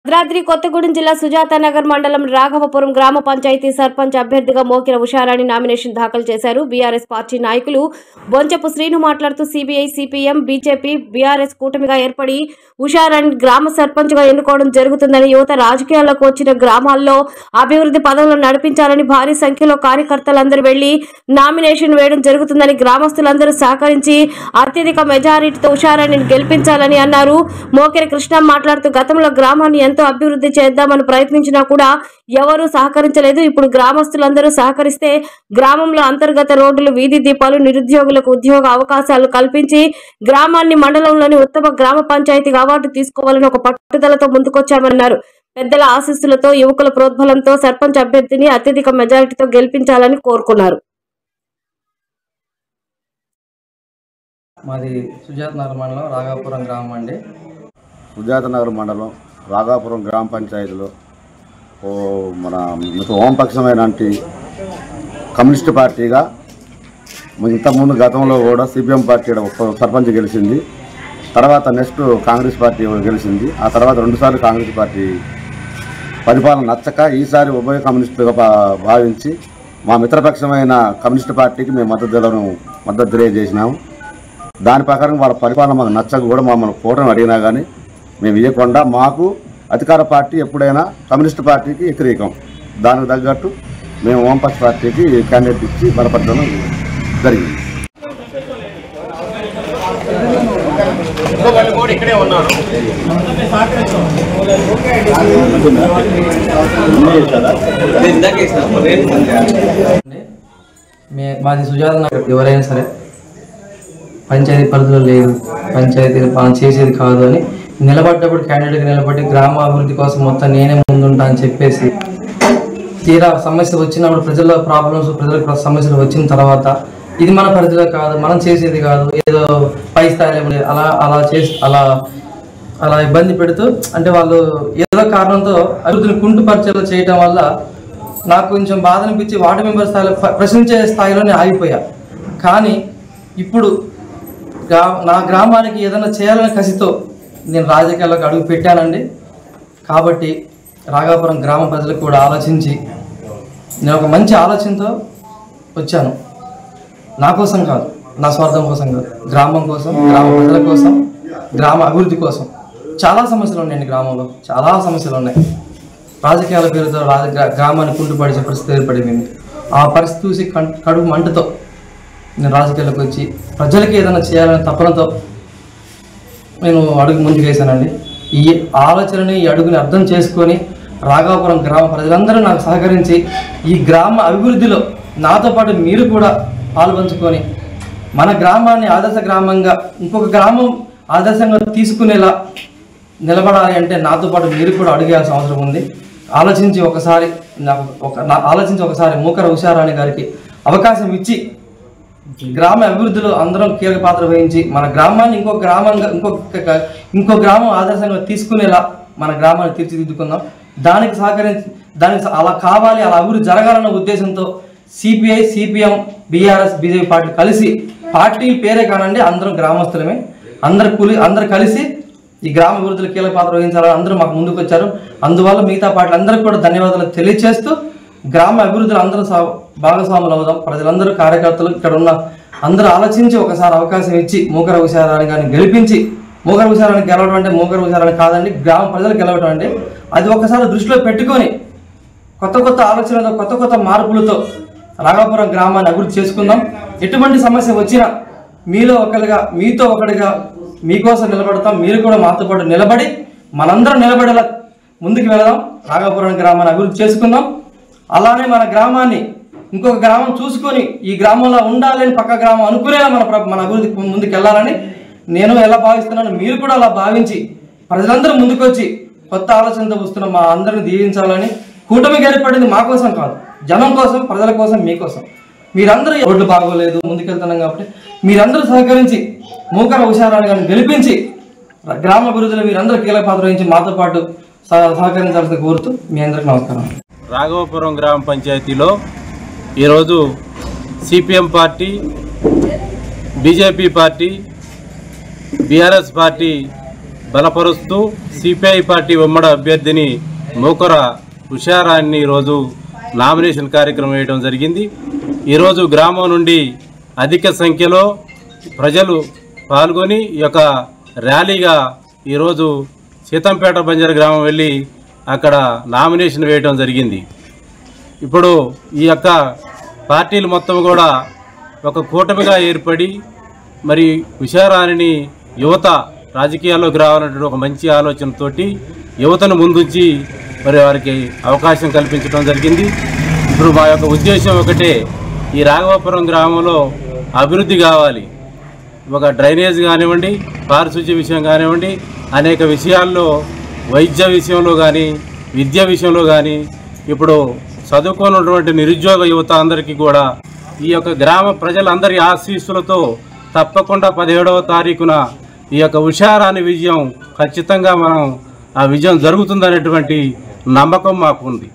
భద్రాద్రి కొత్తగూడెం జిల్లా సుజాతానగర్ మండలం రాఘవపురం గ్రామ పంచాయతీ సర్పంచ్ అభ్యర్థిగా మోకిర ఉషారాణి నామినేషన్ దాఖలు చేశారు. బీఆర్ఎస్ పార్టీ నాయకులు బొంచపు శ్రీను మాట్లాడుతూ సిపిఐ, సిపిఎం, బీజేపీ, బీఆర్ఎస్ కూటమిగా ఏర్పడి ఉషారాణి గ్రామ సర్పంచ్ గా ఎన్నుకోవడం జరుగుతుందని, యువత రాజకీయాల్లోకి వచ్చిన గ్రామాల్లో అభివృద్ధి పదవులను నడిపించాలని భారీ సంఖ్యలో కార్యకర్తలందరూ వెళ్లి నామినేషన్ వేయడం జరుగుతుందని, గ్రామస్తులందరూ సహకరించి అత్యధిక మెజారిటీతో ఉషారాణిని గెలిపించాలని అన్నారు. మోకిర కృష్ణ మాట్లాడుతూ గతంలో గ్రామాన్ని ఎంతో అభివృద్ధి చేద్దామని ప్రయత్నించినా కూడా ఎవరూ సహకరించలేదు. ఇప్పుడు గ్రామస్తులందరూ సహకరిస్తే గ్రామంలో అంతర్గత రోడ్లు, వీధి దీపాలు, నిరుద్యోగులకు ఉద్యోగ అవకాశాలు కల్పించి గ్రామాన్ని మండలంలోని ఉత్తమ గ్రామ పంచాయతీగా అవార్డు తీసుకోవాలని ఒక పట్టుదలతో ముందుకొచ్చామన్నారు. పెద్దల ఆశీస్సులతో, యువకుల ప్రోద్బలంతో సర్పంచ్ అభ్యర్థిని అత్యధిక మెజారిటీతో గెలిపించాలని కోరుకున్నారు. మాది సుజాతనగర్ మండలం రాఘవపురం గ్రామం అండి. సుజాతనగర్ మండలం రాఘవపురం గ్రామ పంచాయతీలో మన వామపక్షమైన కమ్యూనిస్ట్ పార్టీగా ఇంతకుముందు గతంలో కూడా సిపిఎం పార్టీ సర్పంచ్ గెలిచింది. తర్వాత నెక్స్ట్ కాంగ్రెస్ పార్టీ గెలిచింది. ఆ తర్వాత రెండుసార్లు కాంగ్రెస్ పార్టీ పరిపాలన నచ్చక ఈసారి ఉభయ కమ్యూనిస్టులుగా భావించి మా మిత్రపక్షమైన కమ్యూనిస్ట్ పార్టీకి మేము మద్దతు తెలియజేసినాము. దాని ప్రకారం వాళ్ళ పరిపాలన మాకు నచ్చక కూడా మమ్మల్ని కూటమి అడిగినా కానీ మేము ఇవ్వకుండా, మాకు అధికార పార్టీ ఎప్పుడైనా కమ్యూనిస్ట్ పార్టీకి వ్యతిరేకం. దానికి తగ్గట్టు మేము వామపక్ష పార్టీకి క్యాండిడేట్ ఇచ్చి బలపరచడం జరిగింది. మాది సుజాతనగర్. ఎవరైనా సరే పంచాయతీ పరిధిలో లేదు, పంచాయతీ మనం చేసేది కాదు అని నిలబడ్డప్పుడు క్యాండిడేట్గా నిలబడి గ్రామ అభివృద్ధి కోసం మొత్తం నేనే ముందుంటా అని చెప్పేసి తీరా సమస్య వచ్చినప్పుడు ప్రజల ప్రాబ్లమ్స్, ప్రజల సమస్యలు వచ్చిన తర్వాత ఇది మన పరిధిలో కాదు, మనం చేసేది కాదు, ఏదో పై స్థాయిలో అలా ఇబ్బంది పెడుతూ, అంటే వాళ్ళు ఏదో కారణంతో అభివృద్ధిని కుంటుపరిచేలా చేయడం వల్ల నాకు కొంచెం బాధ అనిపించి వార్డు మెంబర్ స్థాయిలో ప్రశ్నించే స్థాయిలోనే ఆగిపోయా. కానీ ఇప్పుడు నా గ్రామానికి ఏదైనా చేయాలనే కసితో నేను రాజకీయాల్లోకి అడుగు పెట్టానండి. కాబట్టి రాఘవపురం గ్రామ ప్రజలకు కూడా ఆలోచించి నేను ఒక మంచి ఆలోచనతో వచ్చాను. నా కోసం కాదు, నా స్వార్థం కోసం కాదు, గ్రామం కోసం, గ్రామ ప్రజల కోసం, గ్రామ అభివృద్ధి కోసం. చాలా సమస్యలు ఉన్నాయండి గ్రామంలో, చాలా సమస్యలు ఉన్నాయి. రాజకీయాల పేరుతో గ్రామాన్ని కుంటుపడిచే పరిస్థితి ఏర్పడింది. ఆ పరిస్థితి చూసి కడుపు మంటతో నేను రాజకీయాలకు వచ్చి ప్రజలకి ఏదైనా చేయాలనే తపనతో నేను అడుగు ముందుకు వేశానండి. ఈ ఆలోచనని, ఈ అడుగుని అర్థం చేసుకొని రాఘవపురం గ్రామ ప్రజలందరూ నాకు సహకరించి ఈ గ్రామ అభివృద్ధిలో నాతో పాటు మీరు కూడా పాల్పంచుకొని మన గ్రామాన్ని ఆదర్శ గ్రామంగా ఇంకొక గ్రామం ఆదర్శంగా తీసుకునేలా నిలబడాలి అంటే నాతో పాటు మీరు కూడా అడిగేయాల్సిన అవసరం ఉంది. ఆలోచించి ఒకసారి మోకిర ఉషారాణి గారికి అవకాశం ఇచ్చి గ్రామ అభివృద్ధిలో అందరం కీలక పాత్ర వహించి మన గ్రామాన్ని ఇంకో గ్రామం ఆదర్శంగా తీసుకునేలా మన గ్రామాన్ని తీర్చిదిద్దుకుందాం. దానికి అలా కావాలి, అలా అభివృద్ధి జరగాలన్న ఉద్దేశంతో CPI, CPM, BRS, BJP party కలిసి, పార్టీ పేరే కానండి, అందరం గ్రామస్తులమే, అందరు కలిసి ఈ గ్రామ అభివృద్ధిలో కీలక పాత్ర వహించాలని అందరూ మాకు ముందుకు వచ్చారు. అందువల్ల మిగతా పార్టీలు అందరికీ కూడా ధన్యవాదాలు తెలియజేస్తూ గ్రామ అభివృద్ధిలో అందరూ భాగస్వాములు అవుదాం. ప్రజలందరూ, కార్యకర్తలు, ఇక్కడ ఉన్న అందరూ ఆలోచించి ఒకసారి అవకాశం ఇచ్చి మోకిర ఉషారాణి గారిని గెలిపించి, మోకిర ఉషారాణి గెలవడం అంటే మోకిర ఉషారాణి కాదండి, గ్రామ ప్రజలు గెలవడం అంటే అది ఒకసారి దృష్టిలో పెట్టుకొని కొత్త ఆలోచనలతో, కొత్త మార్పులతో రాఘవపురం గ్రామాన్ని అభివృద్ధి చేసుకుందాం. ఎటువంటి సమస్య వచ్చినా మీతో ఒకటిగా మీకోసం నిలబడతాం. మీరు కూడా మాతో పాటు నిలబడి మనందరం నిలబడేలా ముందుకు వెళదాం. రాఘవపురం గ్రామాన్ని అభివృద్ధి చేసుకుందాం. అలానే మన గ్రామాన్ని ఇంకొక గ్రామం చూసుకొని ఈ గ్రామంలో ఉండాలని పక్క గ్రామం అనుకునేలా మన అభివృద్ధి ముందుకు వెళ్ళాలని నేను ఎలా భావిస్తున్నాను, మీరు కూడా అలా భావించి ప్రజలందరూ ముందుకొచ్చి కొత్త ఆలోచనతో వస్తున్న మా అందరిని దీవించాలని. కూటమికి ఏర్పడింది మా కోసం కాదు, జనం కోసం, ప్రజల కోసం, మీకోసం. మీరందరూ రోడ్లు బాగోలేదు, ముందుకెళ్తున్నాం కాబట్టి మీరందరూ సహకరించి మోకిర ఉషారాణి గారిని గెలిపించి గ్రామ అభివృద్ధిలో మీరందరూ కీలక పాత్ర వహించి మాతో పాటు సహకరించాల్సిన కోరుతూ మీ అందరికీ నమస్కారం. రాఘవపురం గ్రామ పంచాయతీలో ఈరోజు CPM party, BJP party, BRS party బలపరుస్తూ సిపిఐ పార్టీ ఉమ్మడి అభ్యర్థిని మోకర ఉషారాణిని ఈరోజు నామినేషన్ కార్యక్రమం వేయడం జరిగింది. ఈరోజు గ్రామం నుండి అధిక సంఖ్యలో ప్రజలు పాల్గొని ఈ యొక్క ర్యాలీగా ఈరోజు సీతంపేట బంజారా గ్రామం వెళ్ళి అక్కడ నామినేషన్ వేయడం జరిగింది. ఇప్పుడు ఈ యొక్క పార్టీలు మొత్తం కూడా ఒక కూటమిగా ఏర్పడి మరి ఉషారాణిని యువత రాజకీయాల్లోకి రావాలనే ఒక మంచి ఆలోచనతోటి యువతను ముందుంచి మరి వారికి అవకాశం కల్పించడం జరిగింది. ఇప్పుడు మా యొక్క ఉద్దేశం ఒకటే, ఈ రాఘవాపురం గ్రామంలో అభివృద్ధి కావాలి. ఒక డ్రైనేజ్ కానివ్వండి, పారిశుధ్య విషయం కానివ్వండి, అనేక విషయాల్లో వైద్య విషయంలో కానీ విద్య విషయంలో కానీ ఇప్పుడు చదువుకున్నటువంటి నిరుద్యోగ యువత అందరికీ కూడా ఈ యొక్క గ్రామ ప్రజలందరి ఆశీస్సులతో తప్పకుండా 17వ తారీఖున ఈ యొక్క ఉషారాణి విజయం ఖచ్చితంగా ఆ విజయం జరుగుతుందనేటువంటి నమ్మకం మాకు ఉంది.